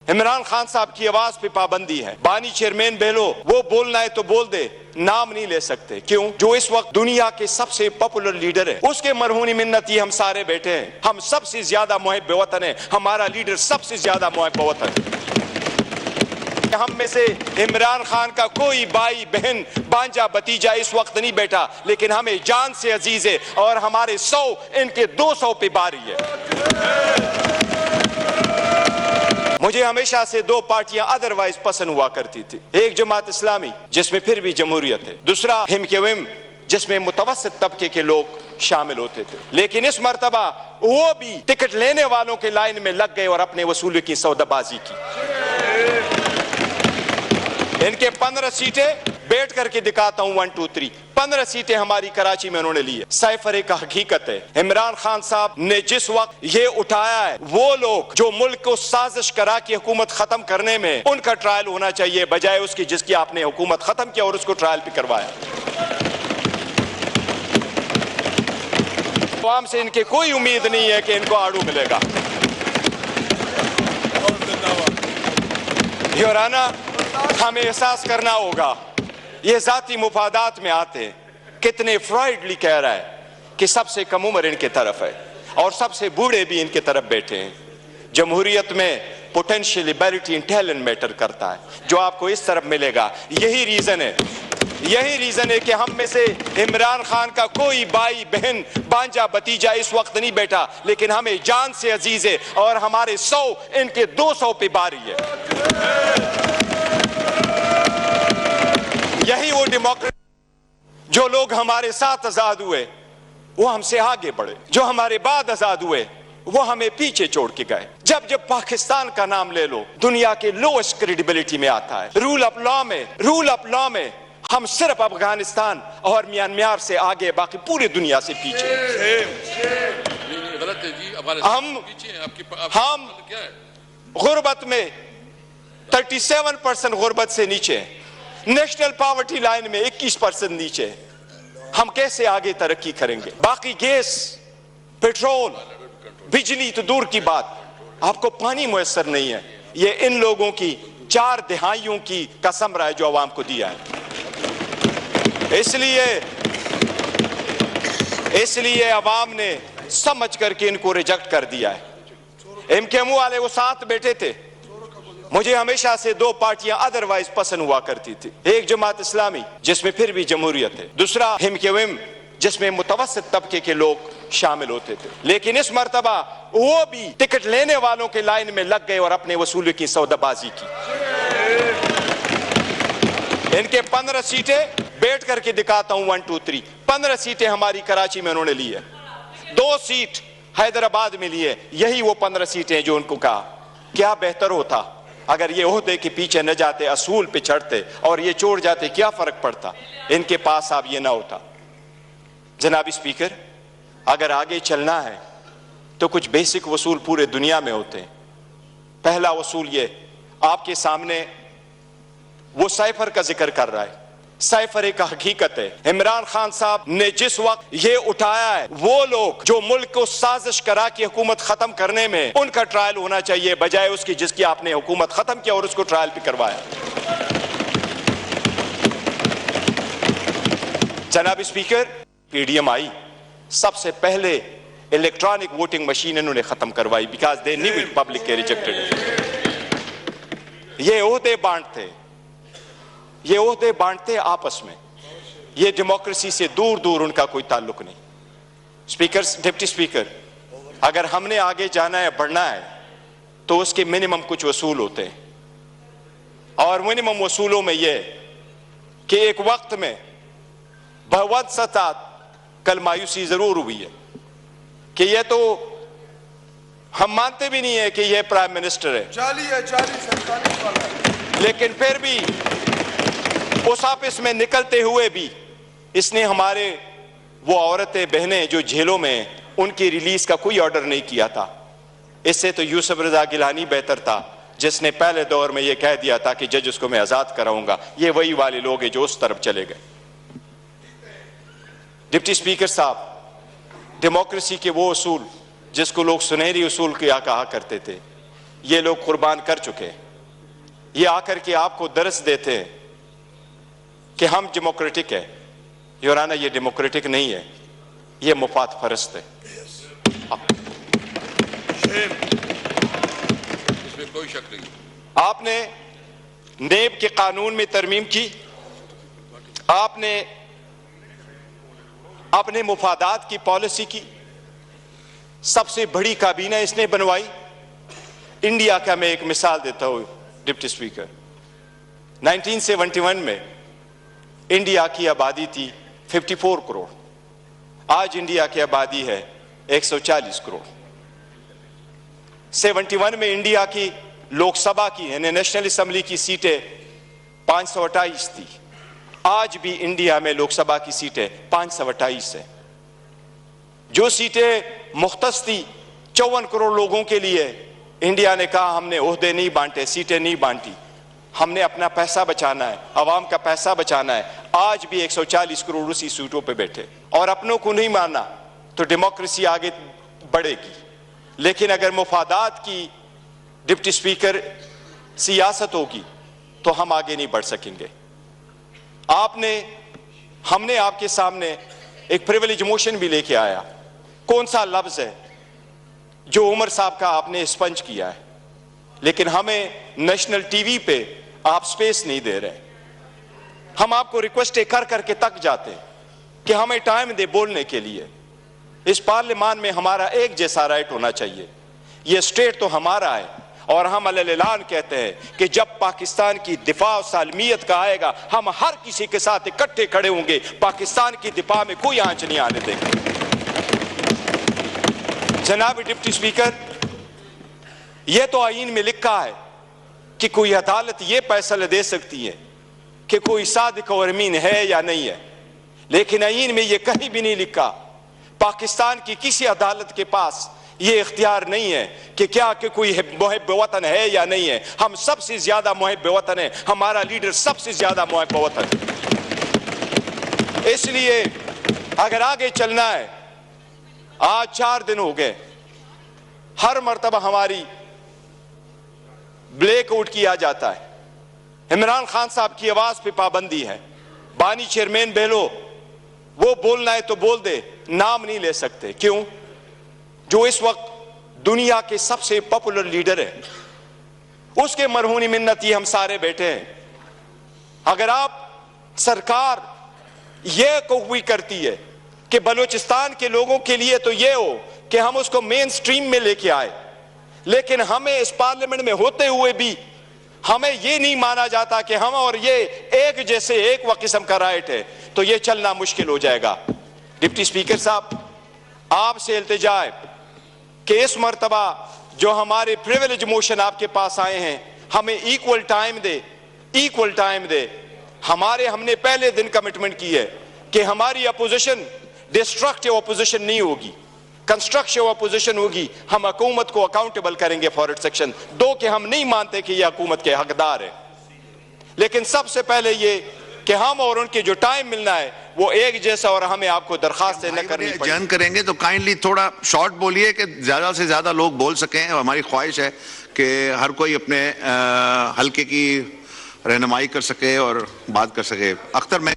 عمران خان صاحب کی آواز پہ پابندی ہے. بانی چیئرمین بہلو وہ بولنا ہے تو بول دے, نام نہیں لے سکتے. کیوں؟ جو اس وقت دنیا کے سب سے پاپولر لیڈر ہے, اس کے مرہونی منت یہ ہم سارے بیٹھے ہیں. ہم سب سے زیادہ محب وطن ہیں, ہمارا لیڈر سب سے زیادہ محب وطن ہے. ہم میں سے عمران خان کا کوئی بھائی بہن بانجا بتیجا اس وقت نہیں بیٹھا, لیکن ہمیں جان سے عزیز ہے, اور ہمارے 100 ان کے 200 پہ باری ہے. مجھے ہمیشہ سے دو پارٹیاں ادروائز پسند ہوا کرتی تھی. ایک جماعت اسلامی جس میں پھر بھی جمہوریت ہے, دوسرا ہم کے وم جس میں متوسط طبقے کے لوگ شامل ہوتے تھے. لیکن اس مرتبہ وہ بھی ٹکٹ لینے والوں کے لائن میں لگ گئے اور اپنے وصول کی سودا بازی کی. ان کے 15 سیٹیں بیٹھ کر کے دکھاتا ہوں 1 2 3. 15 سیٹیں ہماری کراچی میں انہوں نے لی ہے. سائفر ایک حقیقت ہے, عمران خان صاحب نے جس وقت یہ اٹھایا ہے, وہ لوگ جو ملک کو سازش کرا کے حکومت ختم کرنے میں, ان کا ٹرائل ہونا چاہیے بجائے اس کی جس کی آپ نے حکومت ختم کیا اور اس کو ٹرائل پہ کروایا. عوام سے ان کے کوئی امید نہیں ہے کہ ان کو آڑو ملے گا. یورانا, ہمیں احساس کرنا ہوگا یہ ذاتی مفادات میں آتے. کتنے فرائڈلی کہہ رہا ہے کہ سب سے کم عمر ان کے طرف ہے اور سب سے بوڑھے بھی ان کے طرف بیٹھے ہیں. جمہوریت میں potential liberty in talent metre کرتا ہے, جو آپ کو اس طرف ملے گا. یہی ریزن ہے کہ ہم میں سے عمران خان کا کوئی بھائی بہن بانجا بتیجا اس وقت نہیں بیٹھا, لیکن ہمیں جان سے عزیز ہے, اور ہمارے 100 ان کے 200 پہ باری ہے. یہی وہ ڈیموکریسی, جو لوگ ہمارے ساتھ آزاد ہوئے وہ ہم سے آگے بڑھے, جو ہمارے بعد آزاد ہوئے وہ ہمیں پیچھے چھوڑ کے گئے. جب پاکستان کا نام لے لو, دنیا کے لوسٹ کریڈیبلٹی میں آتا ہے. رول آف لا میں ہم صرف افغانستان اور میانمار سے آگے, باقی پوری دنیا سے پیچھے. ہم غربت میں 37% غربت سے نیچے, نیشنل پاورٹی لائن میں 21% نیچے. ہم کیسے آگے ترقی کریں گے؟ باقی گیس, پیٹرول, بجلی تو دور کی بات, آپ کو پانی میسر نہیں ہے. یہ ان لوگوں کی 4 دہائیوں کی کا ثمرہ ہے جو عوام کو دیا ہے. اس لیے عوام نے سمجھ کر کے ان کو ریجیکٹ کر دیا ہے. ایم کے ایم والے وہ ساتھ بیٹھے تھے. مجھے ہمیشہ سے دو پارٹیاں ادروائز پسند ہوا کرتی تھی. ایک جماعت اسلامی جس میں پھر بھی جمہوریت ہے, دوسرا ہم کے وم جس میں متوسط طبقے کے لوگ شامل ہوتے تھے. لیکن اس مرتبہ وہ بھی ٹکٹ لینے والوں کے لائن میں لگ گئے اور اپنے وصول کی سودا بازی کی. ان کے 15 سیٹیں بیٹھ کر کے دکھاتا ہوں 1 2 3. 15 سیٹیں ہماری کراچی میں انہوں نے لی ہے, 2 سیٹ حیدرآباد میں لی ہے. یہی وہ 15 سیٹیں جو ان کو کہا کیا بہتر ہوتا اگر یہ عہدے کے پیچھے نہ جاتے, اصول پہ چڑھتے اور یہ چھوڑ جاتے, کیا فرق پڑتا؟ ان کے پاس اب یہ نہ ہوتا. جناب اسپیکر, اگر آگے چلنا ہے تو کچھ بیسک اصول پورے دنیا میں ہوتے ہیں. پہلا اصول یہ, آپ کے سامنے وہ سائفر کا ذکر کر رہا ہے. سائفر ایک حقیقت ہے. عمران خان صاحب نے جس وقت یہ اٹھایا ہے, وہ لوگ جو ملک کو سازش کرا کے حکومت ختم کرنے میں, ان کا ٹرائل ہونا چاہیے بجائے اس کی جس کی آپ نے حکومت ختم کیا اور اس کو ٹرائل پہ کروایا. جناب اسپیکر, پی ڈی ایم آئی, سب سے پہلے الیکٹرانک ووٹنگ مشین انہوں نے ختم کروائی, because they knew it public rejected. یہ عہدے بانٹتے آپس میں, یہ ڈیموکریسی سے دور دور ان کا کوئی تعلق نہیں. ڈپٹی اسپیکر, اگر ہم نے آگے جانا ہے, بڑھنا ہے, تو اس کے منیمم کچھ اصول ہوتے ہیں, اور منیمم اصولوں میں یہ کہ ایک وقت میں بہت سطح کل مایوسی ضرور ہوئی ہے کہ یہ تو ہم مانتے بھی نہیں ہیں کہ یہ پرائم منسٹر ہے, لیکن پھر بھی اس آفس میں نکلتے ہوئے بھی اس نے ہمارے وہ عورتیں بہنیں جو جیلوں میں, ان کی ریلیز کا کوئی آرڈر نہیں کیا تھا. اس سے تو یوسف رضا گیلانی بہتر تھا, جس نے پہلے دور میں یہ کہہ دیا تھا کہ جج اس کو میں آزاد کراؤں گا. یہ وہی والے لوگ ہیں جو اس طرف چلے گئے. ڈپٹی اسپیکر صاحب, ڈیموکریسی کے وہ اصول جس کو لوگ سنہری اصول کیا کہا کرتے تھے, یہ لوگ قربان کر چکے ہیں. یہ آ کر کے آپ کو درس دیتے ہیں کہ ہم ڈیموکریٹک ہے. یورانا یہ ڈیموکریٹک نہیں ہے, یہ مفاد پرست ہے. اس میں کوئی شک نہیں. آپ نے نیب کے قانون میں ترمیم کی, آپ نے اپنے مفادات کی پالیسی کی, سب سے بڑی کابینہ اس نے بنوائی. انڈیا کا میں ایک مثال دیتا ہوں ڈپٹی اسپیکر. 1971 میں انڈیا کی آبادی تھی 54 کروڑ, آج انڈیا کی آبادی ہے 140 کروڑ. 71 میں انڈیا کی لوک سبھا کی یعنی نیشنل اسمبلی کی سیٹیں 528 تھی. آج بھی انڈیا میں لوک سبھا کی سیٹیں 528 ہیں. جو سیٹیں مختص تھی 54 کروڑ لوگوں کے لیے, انڈیا نے کہا ہم نے عہدے نہیں بانٹے, سیٹیں نہیں بانٹی, ہم نے اپنا پیسہ بچانا ہے, عوام کا پیسہ بچانا ہے. آج بھی 140 کروڑ اسی سیٹوں پہ بیٹھے, اور اپنوں کو نہیں مانا تو ڈیموکریسی آگے بڑھے گی. لیکن اگر مفادات کی ڈپٹی اسپیکر سیاست ہوگی تو ہم آگے نہیں بڑھ سکیں گے. ہم نے آپ کے سامنے ایک پریویلیج موشن بھی لے کے آیا. کون سا لفظ ہے جو عمر صاحب کا آپ نے اسپنج کیا ہے, لیکن ہمیں نیشنل ٹی وی پہ آپ سپیس نہیں دے رہے. ہم آپ کو ریکویسٹ کر کر کے تک جاتے ہیں کہ ہمیں ٹائم دے بولنے کے لیے. اس پارلیمان میں ہمارا ایک جیسا رائٹ ہونا چاہیے. یہ اسٹیٹ تو ہمارا ہے, اور ہم علیہ اعلان کہتے ہیں کہ جب پاکستان کی دفاع و سالمیت کا آئے گا ہم ہر کسی کے ساتھ اکٹھے کھڑے ہوں گے. پاکستان کی دفاع میں کوئی آنچ نہیں آنے دیں گے. جناب ڈپٹی اسپیکر, یہ تو آئین میں لکھا ہے کہ کوئی عدالت یہ فیصلہ دے سکتی ہے کہ کوئی صادق اور امین ہے یا نہیں ہے, لیکن آئین میں یہ کہیں بھی نہیں لکھا. پاکستان کی کسی عدالت کے پاس یہ اختیار نہیں ہے کہ کیا کہ کوئی محب وطن ہے یا نہیں ہے. ہم سب سے زیادہ محب وطن ہیں, ہمارا لیڈر سب سے زیادہ محب وطن ہے. اس لیے اگر آگے چلنا ہے, آج 4 دن ہو گئے, ہر مرتبہ ہماری بلیک آؤٹ کیا جاتا ہے. عمران خان صاحب کی آواز پہ پابندی ہے. بانی چیئرمین بہلو, وہ بولنا ہے تو بول دے, نام نہیں لے سکتے. کیوں؟ جو اس وقت دنیا کے سب سے پاپولر لیڈر ہے, اس کے مرہونی منت یہ ہم سارے بیٹھے ہیں. اگر آپ سرکار یہ کوئی کرتی ہے کہ بلوچستان کے لوگوں کے لیے تو یہ ہو کہ ہم اس کو مین سٹریم میں لے کے آئے, لیکن ہمیں اس پارلیمنٹ میں ہوتے ہوئے بھی ہمیں یہ نہیں مانا جاتا کہ ہم اور یہ ایک جیسے ایک قسم کا رائٹ ہے, تو یہ چلنا مشکل ہو جائے گا. ڈپٹی اسپیکر صاحب, آپ سے التجا ہے کہ اس مرتبہ جو ہمارے پریویلیج موشن آپ کے پاس آئے ہیں ہمیں ایکول ٹائم دے. ہم نے پہلے دن کمٹمنٹ کی ہے کہ ہماری اپوزیشن ڈسٹرکٹیو اپوزیشن نہیں ہوگی, کنسٹرکٹیو اپوزیشن ہوگی. ہم حکومت کو اکاؤنٹیبل کریں گے فار سیکشن 2 کہ ہم نہیں مانتے کہ یہ حکومت کے حقدار ہے. لیکن سب سے پہلے یہ کہ ہم اور ان کے جو ٹائم ملنا ہے وہ ایک جیسا, اور ہمیں آپ کو درخواست نہ کرنی پڑے. جن کریں گے تو کائنڈلی تھوڑا شارٹ بولیے کہ زیادہ سے زیادہ لوگ بول سکیں. ہماری خواہش ہے کہ ہر کوئی اپنے حلقے کی رہنمائی کر سکے اور بات کر سکے. اختر میں